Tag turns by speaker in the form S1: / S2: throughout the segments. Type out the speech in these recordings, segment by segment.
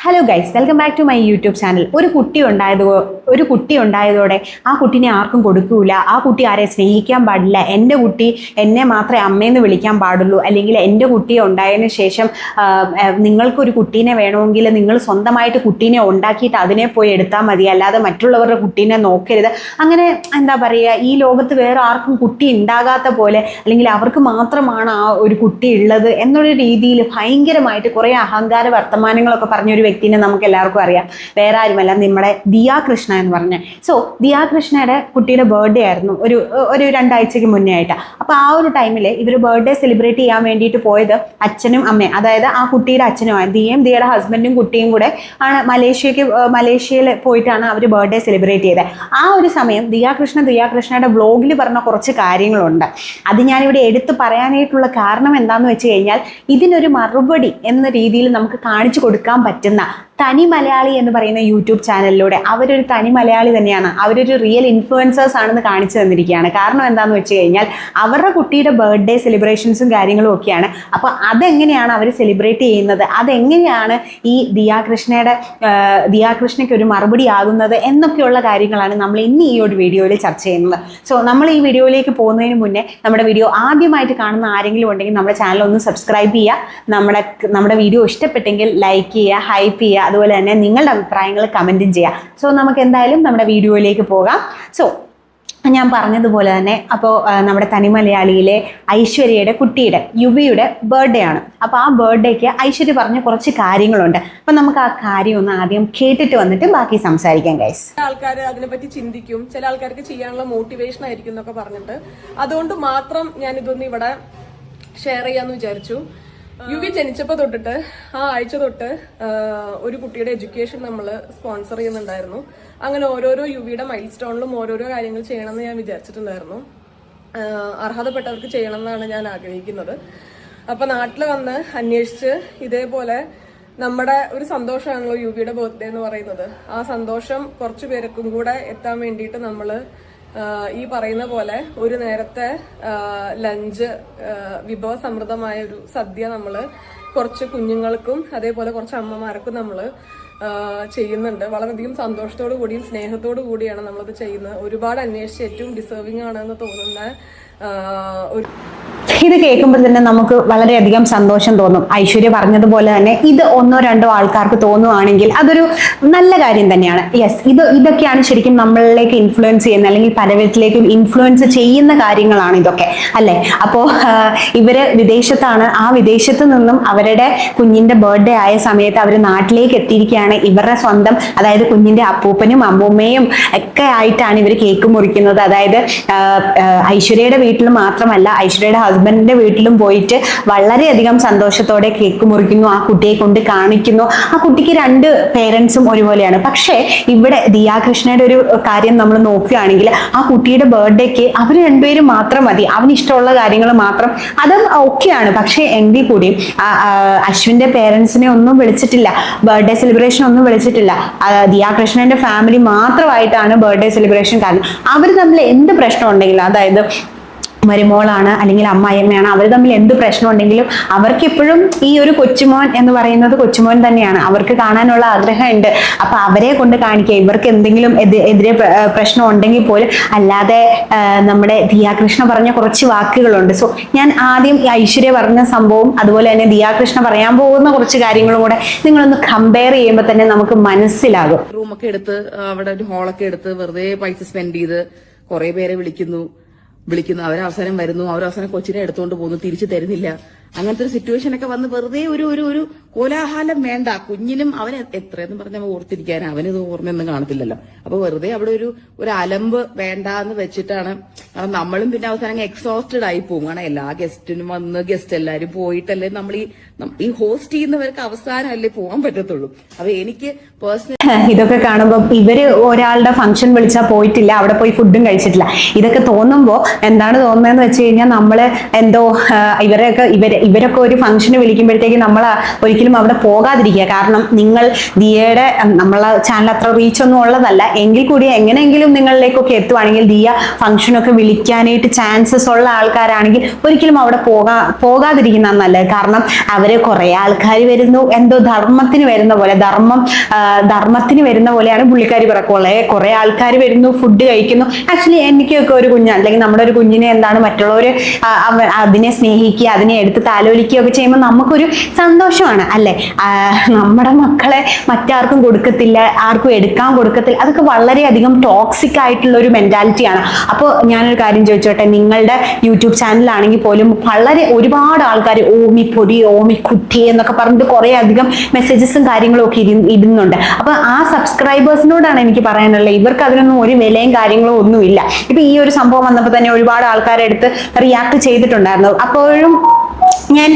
S1: Hello guys, welcome back to my YouTube channel. ഒരു കുട്ടി ഉണ്ടായതോടെ ആ കുട്ടീനെ ആർക്കും കൊടുക്കൂല, ആ കുട്ടി ആരെ സ്നേഹിക്കാൻ പാടില്ല, എൻ്റെ കുട്ടി എന്നെ മാത്രമേ അമ്മയെന്ന് വിളിക്കാൻ പാടുള്ളൂ, അല്ലെങ്കിൽ എൻ്റെ കുട്ടിയെ ഉണ്ടായതിനു ശേഷം നിങ്ങൾക്കൊരു കുട്ടീനെ വേണമെങ്കിൽ നിങ്ങൾ സ്വന്തമായിട്ട് കുട്ടീനെ ഉണ്ടാക്കിയിട്ട് അതിനെ പോയി എടുത്താൽ മതി, അല്ലാതെ മറ്റുള്ളവരുടെ കുട്ടീനെ നോക്കരുത്. അങ്ങനെ എന്താ പറയുക, ഈ ലോകത്ത് വേറെ ആർക്കും കുട്ടി ഉണ്ടാകാത്ത പോലെ, അല്ലെങ്കിൽ അവർക്ക് മാത്രമാണ് ആ ഒരു കുട്ടി ഉള്ളത് എന്നൊരു രീതിയിൽ ഭയങ്കരമായിട്ട് കുറേ അഹങ്കാര വർത്തമാനങ്ങളൊക്കെ പറഞ്ഞൊരു വ്യക്തിനെ നമുക്ക് എല്ലാവർക്കും അറിയാം. വേറെ ആരുമല്ല, നമ്മുടെ ദിയാ കൃഷ്ണ എന്ന് പറഞ്ഞ. സോ ദിയാ കൃഷ്ണയുടെ കുട്ടിയുടെ ബർത്ത്ഡേ ആയിരുന്നു ഒരു 2 ആഴ്ചയ്ക്ക് മുന്നേ ആയിട്ട്. അപ്പോൾ ആ ഒരു ടൈമിൽ ഇവർ ബർത്ത്ഡേ സെലിബ്രേറ്റ് ചെയ്യാൻ വേണ്ടിയിട്ട് പോയത് അച്ഛനും അമ്മയും, അതായത് ആ കുട്ടിയുടെ അച്ഛനുമാണ്, ദിയയുടെ ഹസ്ബൻഡും കുട്ടിയും കൂടെ ആണ് മലേഷ്യയിൽ പോയിട്ടാണ് അവർ ബർത്ത്ഡേ സെലിബ്രേറ്റ് ചെയ്തത്. ആ ഒരു സമയം ദിയാ കൃഷ്ണയുടെ വ്ളോഗിൽ പറഞ്ഞ കുറച്ച് കാര്യങ്ങളുണ്ട്. അത് ഞാനിവിടെ എടുത്ത് പറയാനായിട്ടുള്ള കാരണം എന്താണെന്ന് വെച്ച് കഴിഞ്ഞാൽ, ഇതിനൊരു മറുപടി എന്ന രീതിയിൽ നമുക്ക് കാണിച്ചു കൊടുക്കാൻ പറ്റുന്ന തനി മലയാളി എന്ന് പറയുന്ന യൂട്യൂബ് ചാനലിലൂടെ അവരൊരു തനി മലയാളി തന്നെയാണ്, അവരൊരു റിയൽ ഇൻഫ്ലുവൻസേഴ്സ് ആണെന്ന് കാണിച്ചു തന്നിരിക്കുകയാണ്. കാരണം എന്താണെന്ന് വെച്ച് കഴിഞ്ഞാൽ, അവരുടെ കുട്ടിയുടെ ബർത്ത്ഡേ സെലിബ്രേഷൻസും കാര്യങ്ങളും ഒക്കെയാണ്. അപ്പോൾ അതെങ്ങനെയാണ് അവർ സെലിബ്രേറ്റ് ചെയ്യുന്നത്, അതെങ്ങനെയാണ് ഈ ദിയാ കൃഷ്ണയ്ക്ക് ഒരു മറുപടി ആകുന്നത് എന്നൊക്കെയുള്ള കാര്യങ്ങളാണ് നമ്മൾ ഇന്ന് ഈ ഒരു വീഡിയോയിൽ ചർച്ച ചെയ്യുന്നത്. സോ നമ്മൾ ഈ വീഡിയോയിലേക്ക് പോകുന്നതിന് മുന്നേ നമ്മുടെ വീഡിയോ ആദ്യമായിട്ട് കാണുന്ന ആരെങ്കിലും ഉണ്ടെങ്കിൽ നമ്മുടെ ചാനൽ ഒന്ന് സബ്സ്ക്രൈബ് ചെയ്യുക, നമ്മുടെ വീഡിയോ ഇഷ്ടപ്പെട്ടെങ്കിൽ ലൈക്ക് ചെയ്യുക, ഹൈപ്പ് ചെയ്യുക, അതുപോലെ തന്നെ നിങ്ങളുടെ അഭിപ്രായങ്ങൾ കമൻറ്റും ചെയ്യുക. സോ നമുക്ക് എന്തായാലും നമ്മുടെ വീഡിയോയിലേക്ക് പോകാം. സോ ഞാൻ പറഞ്ഞതുപോലെ തന്നെ, അപ്പോൾ നമ്മുടെ തനി മലയാളിയിലെ ഐശ്വര്യയുടെ കുട്ടിയുടെ യുവിയുടെ ബർത്ത്ഡേ ആണ്. അപ്പോൾ ആ ബർത്ത്ഡേക്ക് ഐശ്വര്യ പറഞ്ഞ കുറച്ച് കാര്യങ്ങളുണ്ട്. അപ്പം നമുക്ക് ആ കാര്യം ഒന്ന് ആദ്യം കേട്ടിട്ട് വന്നിട്ട് ബാക്കി സംസാരിക്കാം ഗൈസ്.
S2: ചില ആൾക്കാർ അതിനെപ്പറ്റി ചിന്തിക്കും, ചില ആൾക്കാർക്ക് ചെയ്യാനുള്ള മോട്ടിവേഷൻ ആയിരിക്കും എന്നൊക്കെ പറഞ്ഞിട്ട്, അതുകൊണ്ട് മാത്രം ഞാൻ ഇതൊന്നും ഇവിടെ ഷെയർ ചെയ്യാന്ന് വിചാരിച്ചു. യുവി ജനിച്ചപ്പോൾ തൊട്ടിട്ട് ആ ആഴ്ച തൊട്ട് ഒരു കുട്ടിയുടെ എഡ്യൂക്കേഷൻ നമ്മൾ സ്പോൺസർ ചെയ്യുന്നുണ്ടായിരുന്നു. അങ്ങനെ ഓരോരോ യുവിയുടെ മൈൽ സ്റ്റോണിലും ഓരോരോ കാര്യങ്ങൾ ചെയ്യണമെന്ന് ഞാൻ വിചാരിച്ചിട്ടുണ്ടായിരുന്നു. അർഹതപ്പെട്ടവർക്ക് ചെയ്യണം എന്നാണ് ഞാൻ ആഗ്രഹിക്കുന്നത്. അപ്പൊ നാട്ടിൽ വന്ന് അന്വേഷിച്ച് ഇതേപോലെ നമ്മുടെ ഒരു സന്തോഷമാണല്ലോ യുവിയുടെ ബർത്ത്ഡേ എന്ന് പറയുന്നത്. ആ സന്തോഷം കുറച്ചു പേർക്കും കൂടെ എത്താൻ വേണ്ടിയിട്ട് നമ്മള് ഈ പറയുന്ന പോലെ ഒരു നേരത്തെ ലഞ്ച്, വിഭവസമൃദ്ധമായ ഒരു സദ്യ നമ്മള് കുറച്ച് കുഞ്ഞുങ്ങൾക്കും അതേപോലെ കുറച്ച് അമ്മമാർക്കും നമ്മള് ചെയ്യുന്നുണ്ട്. വളരെയധികം സന്തോഷത്തോടു കൂടിയും സ്നേഹത്തോടു കൂടിയാണ് നമ്മളത് ചെയ്യുന്നത്. ഒരുപാട് അന്വേഷിച്ച് ഏറ്റവും ഡിസേർവിംഗ് ആണെന്ന് തോന്നുന്ന ഒരു
S1: ഇത് കേൾക്കുമ്പോൾ തന്നെ നമുക്ക് വളരെയധികം സന്തോഷം തോന്നും. ഐശ്വര്യ പറഞ്ഞതുപോലെ തന്നെ ഇത് 1-2 ആൾക്കാർക്ക് തോന്നുവാണെങ്കിൽ അതൊരു നല്ല കാര്യം തന്നെയാണ്. യെസ്, ഇതൊക്കെയാണ് ശരിക്കും നമ്മളിലേക്ക് ഇൻഫ്ലുവൻസ് ചെയ്യുന്ന, അല്ലെങ്കിൽ പലവിധത്തിലേക്കും ഇൻഫ്ലുവൻസ് ചെയ്യുന്ന കാര്യങ്ങളാണ് ഇതൊക്കെ, അല്ലേ? അപ്പോൾ ഇവര് വിദേശത്താണ്. ആ വിദേശത്ത് നിന്നും അവരുടെ കുഞ്ഞിന്റെ ബർത്ത്ഡേ ആയ സമയത്ത് അവർ നാട്ടിലേക്ക് എത്തിയിരിക്കുകയാണ്. ഇവരുടെ സ്വന്തം, അതായത് കുഞ്ഞിന്റെ അപ്പൂപ്പനും അമ്മൂമ്മയും ഒക്കെ ആയിട്ടാണ് ഇവർ കേക്ക് മുറിക്കുന്നത്. അതായത് ഐശ്വര്യയുടെ വീട്ടിൽ മാത്രമല്ല, ഐശ്വര്യയുടെ ഹസ്ബൻഡിന്റെ വീട്ടിലും പോയിട്ട് വളരെയധികം സന്തോഷത്തോടെ കേക്ക് മുറിക്കുന്നു, ആ കുട്ടിയെ കൊണ്ട് കാണിക്കുന്നു. ആ കുട്ടിക്ക് 2 പേരൻസും ഒരുപോലെയാണ്. പക്ഷേ ഇവിടെ ദിയാ കൃഷ്ണയുടെ ഒരു കാര്യം നമ്മൾ നോക്കുകയാണെങ്കിൽ, ആ കുട്ടിയുടെ ബർത്ത്ഡേക്ക് അവർ 2 പേരും മാത്രം മതി, അവന് ഇഷ്ടമുള്ള കാര്യങ്ങൾ മാത്രം, അതും ഓക്കെയാണ്. പക്ഷേ എങ്കിൽ കൂടി അശ്വിന്റെ പേരൻസിനെ ഒന്നും വിളിച്ചിട്ടില്ല, ബർത്ത്ഡേ സെലിബ്രേഷൻ ഒന്നും വിളിച്ചിട്ടില്ല. ദിയാ കൃഷ്ണന്റെ ഫാമിലി മാത്രമായിട്ടാണ് ബർത്ത്ഡേ സെലിബ്രേഷൻ. കാരണം അവർ തമ്മിൽ എന്ത് പ്രശ്നം ഉണ്ടെങ്കിലും, അതായത് മരുമോളാണ് അല്ലെങ്കിൽ അമ്മായിയമ്മയാണ്, അവർ തമ്മിൽ എന്ത് പ്രശ്നം ഉണ്ടെങ്കിലും അവർക്ക് എപ്പോഴും ഈ ഒരു കൊച്ചുമോൻ എന്ന് പറയുന്നത് കൊച്ചുമോൻ തന്നെയാണ്. അവർക്ക് കാണാനുള്ള ആഗ്രഹമുണ്ട്. അപ്പൊ അവരെ കൊണ്ട് കാണിക്കുക. ഇവർക്ക് എന്തെങ്കിലും എതിരെ പ്രശ്നം ഉണ്ടെങ്കിൽ പോലും, അല്ലാതെ നമ്മുടെ ദിയാ കൃഷ്ണ പറഞ്ഞ കുറച്ച് വാക്കുകളുണ്ട്. സോ ഞാൻ ആദ്യം ഐശ്വര്യ പറഞ്ഞ സംഭവം, അതുപോലെ തന്നെ ദിയാ കൃഷ്ണ പറയാൻ പോകുന്ന കുറച്ച് കാര്യങ്ങളും കൂടെ നിങ്ങളൊന്ന് കമ്പയർ ചെയ്യുമ്പോൾ തന്നെ നമുക്ക് മനസ്സിലാകും.
S3: റൂമൊക്കെ എടുത്ത് അവിടെ ഒരു ഹോളൊക്കെ എടുത്ത് വെറുതെ പൈസ സ്പെൻഡ് ചെയ്ത് കുറെ പേരെ വിളിക്കുന്നു, അവരവസാനം വരുന്നു, അവരവസാനം കൊച്ചിനെ എടുത്തുകൊണ്ട് പോകുന്നു, തിരിച്ചു തരുന്നില്ല. അങ്ങനത്തെ ഒരു സിറ്റുവേഷൻ ഒക്കെ വന്ന് വെറുതെ ഒരു കോലാഹലം വേണ്ട. കുഞ്ഞിനും അവന് എത്രയെന്ന് പറഞ്ഞ ഓർത്തിരിക്കാൻ അവനിത് ഓർമ്മയൊന്നും കാണത്തില്ലല്ലോ. അപ്പൊ വെറുതെ അവിടെ ഒരു അലമ്പ് വേണ്ട എന്ന് വെച്ചിട്ടാണ്. നമ്മളും പിന്നെ അവസാനം എക്സോസ്റ്റഡ് ആയി പോകും. കാരണം എല്ലാ ഗസ്റ്റിനും വന്ന് ഗസ്റ്റ് എല്ലാരും പോയിട്ടല്ലേ നമ്മൾ ഈ ഹോസ്റ്റ് ചെയ്യുന്നവർക്ക് അവസാനമല്ലേ പോകാൻ പറ്റത്തുള്ളൂ. അപ്പൊ എനിക്ക് പേഴ്സണലി
S1: ഇതൊക്കെ കാണുമ്പോൾ ഇവര് ഒരാളുടെ ഫംഗ്ഷൻ വിളിച്ചാൽ പോയിട്ടില്ല, അവിടെ പോയി ഫുഡും കഴിച്ചിട്ടില്ല. ഇതൊക്കെ തോന്നുമ്പോൾ എന്താണ് തോന്നുന്നതെന്ന് വെച്ച് കഴിഞ്ഞാൽ, നമ്മള് എന്തോ ഇവരൊക്കെ ഒരു ഫംഗ്ഷന് വിളിക്കുമ്പോഴത്തേക്ക് നമ്മൾ ഒരിക്കലും അവിടെ പോകാതിരിക്കുക. കാരണം നിങ്ങൾ ദിയയുടെ നമ്മളെ ചാനൽ അത്ര റീച്ച് ഒന്നും ഉള്ളതല്ല എങ്കിൽ കൂടി എങ്ങനെയെങ്കിലും നിങ്ങളിലേക്കൊക്കെ എത്തുവാണെങ്കിൽ ദിയ ഫംഗ്ഷനൊക്കെ വിളിക്കാനായിട്ട് ചാൻസസ് ഉള്ള ആൾക്കാരാണെങ്കിൽ ഒരിക്കലും അവിടെ പോകാതിരിക്കുന്ന നല്ലത്. കാരണം അവര് കുറെ ആൾക്കാർ വരുന്നു, എന്തോ ധർമ്മത്തിന് വരുന്ന പോലെ, ധർമ്മത്തിന് വരുന്ന പോലെയാണ് പുള്ളിക്കാരി പറക്കുള്ളത്. കുറെ ആൾക്കാർ വരുന്നു, ഫുഡ് കഴിക്കുന്നു. ആക്ച്വലി എനിക്കൊക്കെ ഒരു കുഞ്ഞാണ്, അല്ലെങ്കിൽ നമ്മുടെ ഒരു കുഞ്ഞിനെ എന്താണ് മറ്റുള്ളവർ അതിനെ സ്നേഹിക്കുക, അതിനെ എടുത്ത് താലോലിക്കുക ഒക്കെ ചെയ്യുമ്പോൾ നമുക്കൊരു സന്തോഷമാണ് അല്ലെ. നമ്മുടെ മക്കളെ മറ്റാർക്കും കൊടുക്കത്തില്ല, ആർക്കും എടുക്കാൻ കൊടുക്കത്തില്ല. അതൊക്കെ വളരെയധികം ടോക്സിക് ആയിട്ടുള്ള ഒരു മെന്റാലിറ്റിയാണ്. അപ്പോൾ ഞാനൊരു കാര്യം ചോദിച്ചോട്ടെ, നിങ്ങളുടെ യൂട്യൂബ് ചാനലാണെങ്കിൽ പോലും ഒരുപാട് ആൾക്കാർ ഓമി പൊടി, ഓമി കുട്ടി എന്നൊക്കെ പറഞ്ഞിട്ട് കുറെ അധികം മെസ്സേജസും കാര്യങ്ങളും ഒക്കെ ഇടുന്നുണ്ട്. അപ്പൊ ആ സബ്സ്ക്രൈബേഴ്സിനോടാണ് എനിക്ക് പറയാനുള്ളത്, ഇവർക്ക് അതിനൊന്നും ഒരു വിലയും കാര്യങ്ങളും ഒന്നുമില്ല. ഇപ്പൊ ഈ ഒരു സംഭവം വന്നപ്പോൾ തന്നെ ഒരുപാട് ആൾക്കാരെടുത്ത് റിയാക്ട് ചെയ്തിട്ടുണ്ടായിരുന്നു. അപ്പോഴും ഞാൻ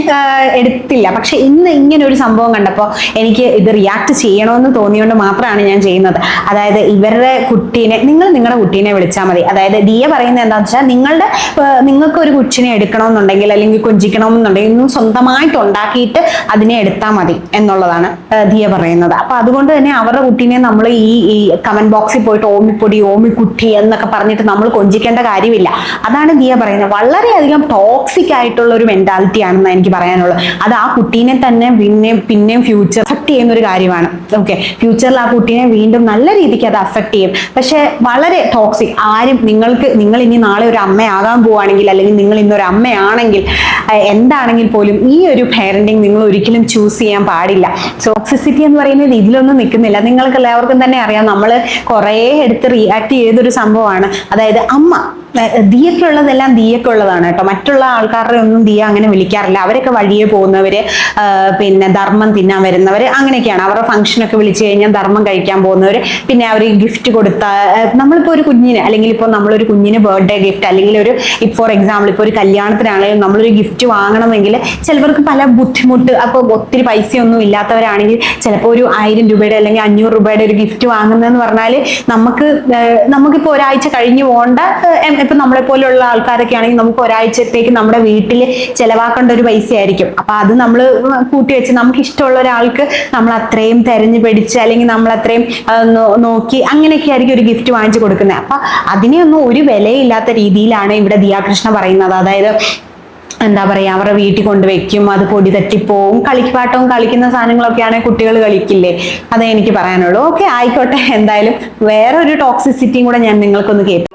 S1: എടുത്തില്ല. പക്ഷെ ഇന്ന് ഇങ്ങനെ ഒരു സംഭവം കണ്ടപ്പോൾ എനിക്ക് ഇത് റിയാക്ട് ചെയ്യണമെന്ന് തോന്നിയോണ്ട് മാത്രമാണ് ഞാൻ ചെയ്യുന്നത്. അതായത് ഇവരുടെ കുട്ടീനെ, നിങ്ങളുടെ കുട്ടീനെ വിളിച്ചാൽ മതി. അതായത് ദിയ പറയുന്നത് എന്താണെന്ന് വെച്ചാൽ നിങ്ങൾക്ക് ഒരു കൊച്ചിനെ എടുക്കണമെന്നുണ്ടെങ്കിൽ അല്ലെങ്കിൽ കൊഞ്ചിക്കണമെന്നുണ്ടെങ്കിൽ ഒന്നും സ്വന്തമായിട്ട് ഉണ്ടാക്കിയിട്ട് അതിനെ എടുത്താൽ മതി എന്നുള്ളതാണ് ദിയ പറയുന്നത്. അപ്പൊ അതുകൊണ്ട് തന്നെ അവരുടെ കുട്ടീനെ നമ്മൾ ഈ കമന്റ് ബോക്സിൽ പോയിട്ട് ഓമിപ്പൊടി, ഓമിക്കുട്ടി എന്നൊക്കെ പറഞ്ഞിട്ട് നമ്മൾ കൊഞ്ചിക്കേണ്ട കാര്യമില്ല. അതാണ് ദിയ പറയുന്നത്. വളരെയധികം ടോക്സിക് ആയിട്ടുള്ള ഒരു മെന്റാലിറ്റി ആണെന്ന് എനിക്ക് പറയാനുള്ളത്. അത് ആ കുട്ടീനെ തന്നെ പിന്നെയും ഫ്യൂച്ചർ അഫക്ട് ചെയ്യുന്ന ഒരു കാര്യമാണ്. ഓക്കെ, ഫ്യൂച്ചറിൽ ആ കുട്ടീനെ വീണ്ടും നല്ല രീതിക്ക് അത് അഫക്ട് ചെയ്യും. പക്ഷെ വളരെ ടോക്സിക്. നിങ്ങൾ ഇനി നാളെ ഒരു അമ്മയാകാൻ പോവുകയാണെങ്കിൽ, അല്ലെങ്കിൽ നിങ്ങൾ ഇന്നൊരു അമ്മയാണെങ്കിൽ, എന്താണെങ്കിൽ പോലും ഈ ഒരു പാരന്റിങ് നിങ്ങൾ ഒരിക്കലും ചൂസ് ചെയ്യാൻ പാടില്ല. ടോക്സിസിറ്റി എന്ന് പറയുന്നത് ഇതിലൊന്നും നിൽക്കുന്നില്ല. നിങ്ങൾക്ക് എല്ലാവർക്കും തന്നെ അറിയാം, നമ്മൾ കുറേ എടുത്ത് റിയാക്ട് ചെയ്തൊരു സംഭവമാണ്. അതായത് അമ്മ ദിയക്കുള്ളതെല്ലാം ദിയക്കുള്ളതാണ് കേട്ടോ. മറ്റുള്ള ആൾക്കാരുടെ ഒന്നും ദിയ അങ്ങനെ വിളിക്കാറില്ല. അവരൊക്കെ വഴിയെ പോകുന്നവര്, പിന്നെ ധർമ്മം തിന്നാൻ വരുന്നവര്, അങ്ങനെയൊക്കെയാണ്. അവരുടെ ഫംഗ്ഷനൊക്കെ വിളിച്ചു കഴിഞ്ഞാൽ ധർമ്മം കഴിക്കാൻ പോകുന്നവര്, പിന്നെ അവർ ഗിഫ്റ്റ് കൊടുത്ത, നമ്മളിപ്പോൾ ഒരു കുഞ്ഞിന്, അല്ലെങ്കിൽ ഇപ്പോൾ നമ്മളൊരു കുഞ്ഞിന് ബർത്ത്ഡേ ഗിഫ്റ്റ്, അല്ലെങ്കിൽ ഒരു ഫോർ എക്സാമ്പിൾ ഇപ്പോൾ ഒരു കല്യാണത്തിനാണെങ്കിലും നമ്മളൊരു ഗിഫ്റ്റ് വാങ്ങണമെങ്കിൽ ചിലവർക്ക് പല ബുദ്ധിമുട്ട്, അപ്പോൾ ഒത്തിരി പൈസയൊന്നും ഇല്ലാത്തവരാണെങ്കിൽ ചിലപ്പോൾ ഒരു 1000 രൂപയുടെ അല്ലെങ്കിൽ 500 രൂപയുടെ ഒരു ഗിഫ്റ്റ് വാങ്ങുന്നതെന്ന് പറഞ്ഞാൽ നമുക്കിപ്പോൾ ഒരാഴ്ച കഴിഞ്ഞ് പോകേണ്ട, ഇപ്പൊ നമ്മളെ പോലെയുള്ള ആൾക്കാരൊക്കെ ആണെങ്കിൽ നമുക്ക് ഒരാഴ്ചത്തേക്ക് നമ്മുടെ വീട്ടിൽ ചെലവാക്കേണ്ട ഒരു പൈസ ആയിരിക്കും. അപ്പൊ അത് നമ്മൾ കൂട്ടി വെച്ച് നമുക്ക് ഇഷ്ടമുള്ള ഒരാൾക്ക് നമ്മൾ അത്രയും തെരഞ്ഞു പിടിച്ച്, അല്ലെങ്കിൽ നമ്മൾ അത്രയും നോക്കി അങ്ങനെയൊക്കെ ആയിരിക്കും ഒരു ഗിഫ്റ്റ് വാങ്ങിച്ചു കൊടുക്കുന്നത്. അപ്പൊ അതിനെയൊന്നും ഒരു വിലയില്ലാത്ത രീതിയിലാണ് ഇവിടെ ദിയാകൃഷ്ണ പറയുന്നത്. അതായത് എന്താ പറയാ, അവരുടെ വീട്ടിൽ കൊണ്ടുവയ്ക്കും, അത് പൊടി തട്ടിപ്പോവും, കളിപ്പാട്ടവും കളിക്കുന്ന സാധനങ്ങളൊക്കെയാണെങ്കിൽ കുട്ടികൾ കളിക്കില്ലേ, അതേ എനിക്ക് പറയാനുള്ളൂ. ഓക്കെ, ആയിക്കോട്ടെ. എന്തായാലും വേറെ ഒരു ടോക്സിസിറ്റിയും കൂടെ ഞാൻ നിങ്ങൾക്കൊന്ന് കേൾപ്പിക്കാം.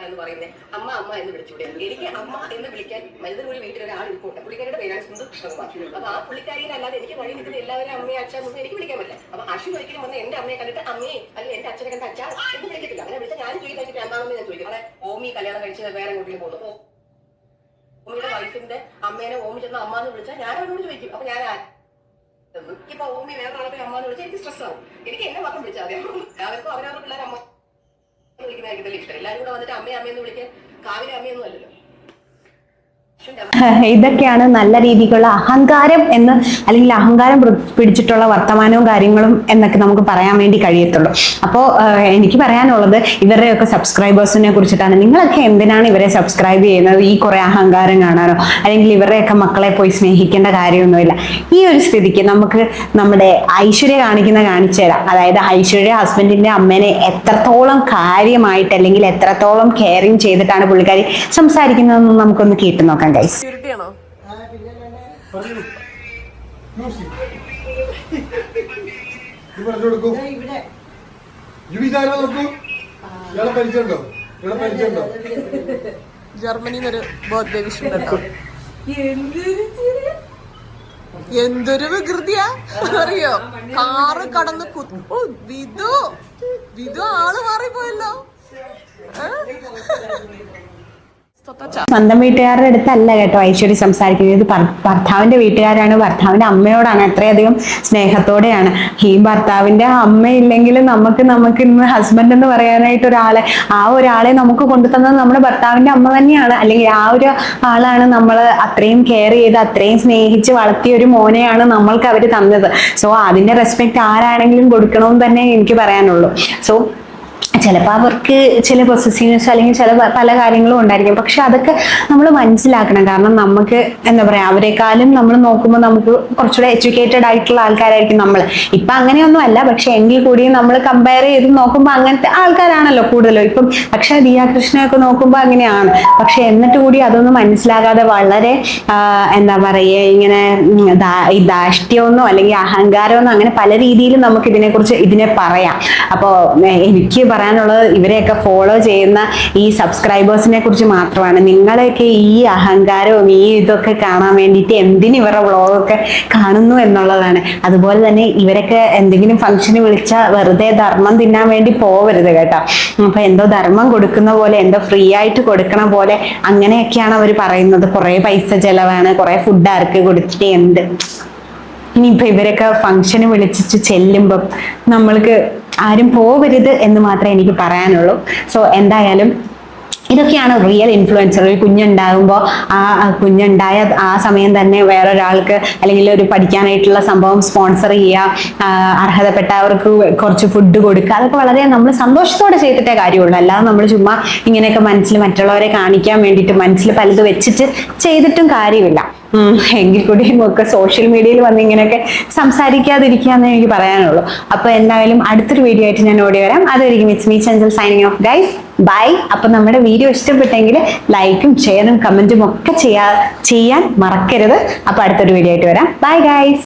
S3: എനിക്ക് അമ്മ എന്ന് വിളിക്കാൻ മരുന്നൊരു വീട്ടിലൊരാൾ ഇരിപ്പുണ്ട്. പുള്ളിക്കാരുടെ പേരാണ് സുന്ദർ കൃഷ്ണകുമാർ. അപ്പൊ ആ പുള്ളിക്കാരിനെ അല്ലാതെ എനിക്ക് വഴി നിൽക്കുന്ന എല്ലാവരും അമ്മയെ അച്ഛനൊന്നും എനിക്ക് വിളിക്കാൻ പറ്റില്ല. അപ്പൊ അശ്വ ഒരിക്കലും വന്ന് എന്റെ അമ്മയെ കണ്ടിട്ട് അമ്മയെ അല്ലെങ്കിൽ എന്റെ അച്ഛനെ കണ്ട അച്ഛാ എന്ന് വിളിക്കത്തില്ല. അങ്ങനെ വിളിച്ചാൽ ഞാൻ ചോദിക്കാൻ എന്താണെന്ന് ഞാൻ ചോദിക്കും. അവിടെ ഓമി കല്യാണം കഴിച്ച് വേറെ വീട്ടിൽ പോകുന്നു, ഓമിയുടെ വൈഫിന്റെ അമ്മേനെ ഓമി ചെന്ന് അമ്മ എന്ന് വിളിച്ചാൽ ഞാൻ അവരോട് ചോദിക്കും, അപ്പൊ ഞാൻ ഇപ്പൊ ഓമി വേറെ ആളെ അമ്മ എന്ന് വിളിച്ചാൽ എനിക്ക് സ്ട്രെസ് ആവും. എനിക്ക് എന്നെ മാത്രം വിളിച്ചാൽ മതി. അവർക്കും അവരവരുടെ പിള്ളേർ അമ്മ വിളിക്കുന്നതായിരിക്കും ഇഷ്ടം. എല്ലാവരും കൂടെ വന്നിട്ട് അമ്മയെന്ന് വിളിക്കാൻ കാവിലെ അമ്മയൊന്നും അല്ലല്ലോ.
S1: ഇതൊക്കെയാണ് നല്ല രീതിക്കുള്ള അഹങ്കാരം എന്ന്, അല്ലെങ്കിൽ അഹങ്കാരം പിടിച്ചിട്ടുള്ള വർത്തമാനവും കാര്യങ്ങളും എന്നൊക്കെ നമുക്ക് പറയാൻ വേണ്ടി കഴിയത്തുള്ളൂ. അപ്പോൾ എനിക്ക് പറയാനുള്ളത് ഇവരുടെയൊക്കെ സബ്സ്ക്രൈബേഴ്സിനെ കുറിച്ചിട്ടാണ്. നിങ്ങളൊക്കെ എന്തിനാണ് ഇവരെ സബ്സ്ക്രൈബ് ചെയ്യുന്നത്? ഈ കുറെ അഹങ്കാരം കാണാനോ, അല്ലെങ്കിൽ ഇവരുടെയൊക്കെ മക്കളെ പോയി സ്നേഹിക്കേണ്ട കാര്യമൊന്നുമില്ല. ഈ ഒരു സ്ഥിതിക്ക് നമുക്ക് നമ്മുടെ ഐശ്വര്യ കാണിച്ചു തരാം. അതായത് ഐശ്വര്യ ഹസ്ബൻഡിന്റെ അമ്മേനെ എത്രത്തോളം കാര്യമായിട്ട്, അല്ലെങ്കിൽ എത്രത്തോളം കെയറിങ് ചെയ്തിട്ടാണ് പുള്ളിക്കാരി സംസാരിക്കുന്നതെന്ന് നമുക്കൊന്ന് കേട്ടു നോക്കാം.
S2: സെക്യൂരിറ്റിയാണോ? ജർമ്മനിന്നൊരു ബർത്ത്ഡേ വിഷ് ഉണ്ടല്ലോ. എന്തൊരു വികൃതിയാ അറിയോ? കാറ് കടന്ന് വിധു ആള് മാറിപ്പോയല്ലോ.
S1: സ്വന്തം വീട്ടുകാരുടെ അടുത്തല്ല കേട്ടോ ഐശ്വര്യ സംസാരിക്കുന്നത്. ഇത് ഭർത്താവിന്റെ വീട്ടുകാരാണ്, ഭർത്താവിന്റെ അമ്മയോടാണ്. അത്രയധികം സ്നേഹത്തോടെയാണ്. ഈ ഭർത്താവിന്റെ അമ്മയില്ലെങ്കിലും നമുക്ക് ഇന്ന് ഹസ്ബൻഡ് എന്ന് പറയാനായിട്ട് ഒരാളെ നമുക്ക് കൊണ്ടുതന്നത് നമ്മുടെ ഭർത്താവിന്റെ അമ്മ തന്നെയാണ്. അല്ലെങ്കിൽ ആ ഒരു ആളാണ് നമ്മൾ അത്രയും കെയർ ചെയ്ത് അത്രയും സ്നേഹിച്ച് വളർത്തിയ ഒരു മോനെയാണ് നമ്മൾക്ക് അവർ തന്നത്. സോ അതിന്റെ റെസ്പെക്ട് ആരാണെങ്കിലും കൊടുക്കണമെന്ന് തന്നെ എനിക്ക് പറയാനുള്ളൂ. സോ ചിലപ്പോൾ അവർക്ക് ചില പൊസസീവ്നെസ് അല്ലെങ്കിൽ ചില പല കാര്യങ്ങളും ഉണ്ടായിരിക്കും. പക്ഷെ അതൊക്കെ നമ്മൾ മനസ്സിലാക്കണം. കാരണം നമുക്ക് എന്താ പറയുക, അവരെക്കാളും നമ്മൾ നോക്കുമ്പോൾ നമുക്ക് കുറച്ചുകൂടെ എഡ്യൂക്കേറ്റഡ് ആയിട്ടുള്ള ആൾക്കാരായിരിക്കും നമ്മൾ. ഇപ്പം അങ്ങനെയൊന്നും അല്ല, പക്ഷെ എങ്കിൽ കൂടി നമ്മൾ കമ്പയർ ചെയ്ത് നോക്കുമ്പോൾ അങ്ങനത്തെ ആൾക്കാരാണല്ലോ കൂടുതലും ഇപ്പം. പക്ഷെ ദിയ കൃഷ്ണയൊക്കെ നോക്കുമ്പോൾ അങ്ങനെയാണ്. പക്ഷെ എന്നിട്ട് കൂടി അതൊന്നും മനസ്സിലാകാതെ വളരെ എന്താ പറയുക, ഇങ്ങനെ ഈ ധാഷ്ട്യമൊന്നോ അല്ലെങ്കിൽ അഹങ്കാരമൊന്നോ അങ്ങനെ പല രീതിയിലും നമുക്ക് ഇതിനെ പറയാം. അപ്പോൾ എനിക്ക് പറയാനുള്ളത് ഇവരെയൊക്കെ ഫോളോ ചെയ്യുന്ന ഈ സബ്സ്ക്രൈബേഴ്സിനെ കുറിച്ച് മാത്രമാണ്. നിങ്ങളെയൊക്കെ ഈ അഹങ്കാരവും ഈ ഇതൊക്കെ കാണാൻ വേണ്ടിയിട്ട് എന്തിന് ഇവരുടെ വ്ളോഗൊക്കെ കാണുന്നു എന്നുള്ളതാണ്. അതുപോലെ തന്നെ ഇവരൊക്കെ എന്തെങ്കിലും ഫംഗ്ഷന് വിളിച്ചാൽ വെറുതെ ധർമ്മം തിന്നാൻ വേണ്ടി പോവരുത് കേട്ടോ. അപ്പൊ എന്തോ ധർമ്മം കൊടുക്കുന്ന പോലെ, എന്തോ ഫ്രീ ആയിട്ട് കൊടുക്കണ പോലെ അങ്ങനെയൊക്കെയാണ് അവർ പറയുന്നത്. കുറേ പൈസ ചെലവാണ്, കുറേ ഫുഡ് ആർക്ക് കൊടുത്തിട്ട് എന്ത്. ഇനിയിപ്പോൾ ഇവരൊക്കെ ഫംഗ്ഷന് വിളിച്ചിട്ട് ചെല്ലുമ്പം നമ്മൾക്ക് ആരും പോവരുത് എന്ന് മാത്രമേ എനിക്ക് പറയാനുള്ളൂ. സോ എന്തായാലും ഇതൊക്കെയാണ് റിയൽ ഇൻഫ്ലുവൻസർ. ഒരു കുഞ്ഞുണ്ടാകുമ്പോൾ കുഞ്ഞുണ്ടായ ആ സമയം തന്നെ വേറൊരാൾക്ക് അല്ലെങ്കിൽ ഒരു പഠിക്കാനായിട്ടുള്ള സംഭവം സ്പോൺസർ ചെയ്യുക, അർഹതപ്പെട്ടവർക്ക് കുറച്ച് ഫുഡ് കൊടുക്കുക, അതൊക്കെ വളരെ നമ്മൾ സന്തോഷത്തോടെ ചെയ്തിട്ടേ കാര്യമുള്ളൂ. അല്ലാതെ നമ്മൾ ചുമ്മാ ഇങ്ങനെയൊക്കെ മനസ്സിൽ മറ്റുള്ളവരെ കാണിക്കാൻ വേണ്ടിയിട്ട് മനസ്സിൽ പലത് വെച്ചിട്ട് ചെയ്തിട്ടും കാര്യമില്ല. എങ്കിൽ കൂടിയും ഒക്കെ സോഷ്യൽ മീഡിയയിൽ വന്ന് ഇങ്ങനെയൊക്കെ സംസാരിക്കാതിരിക്കാന്നേ എനിക്ക് പറയാനുള്ളൂ. അപ്പൊ എന്തായാലും അടുത്തൊരു വീഡിയോ ആയിട്ട് ഞാൻ ഓടി വരാം. അതായിരിക്കും it's me Chanchal signing off guys. Bye. അപ്പൊ നമ്മുടെ വീഡിയോ ഇഷ്ടപ്പെട്ടെങ്കിൽ ലൈക്കും ഷെയറും കമന്റും ഒക്കെ ചെയ്യാൻ മറക്കരുത്. അപ്പൊ അടുത്തൊരു വീഡിയോ ആയിട്ട് വരാം. Bye guys.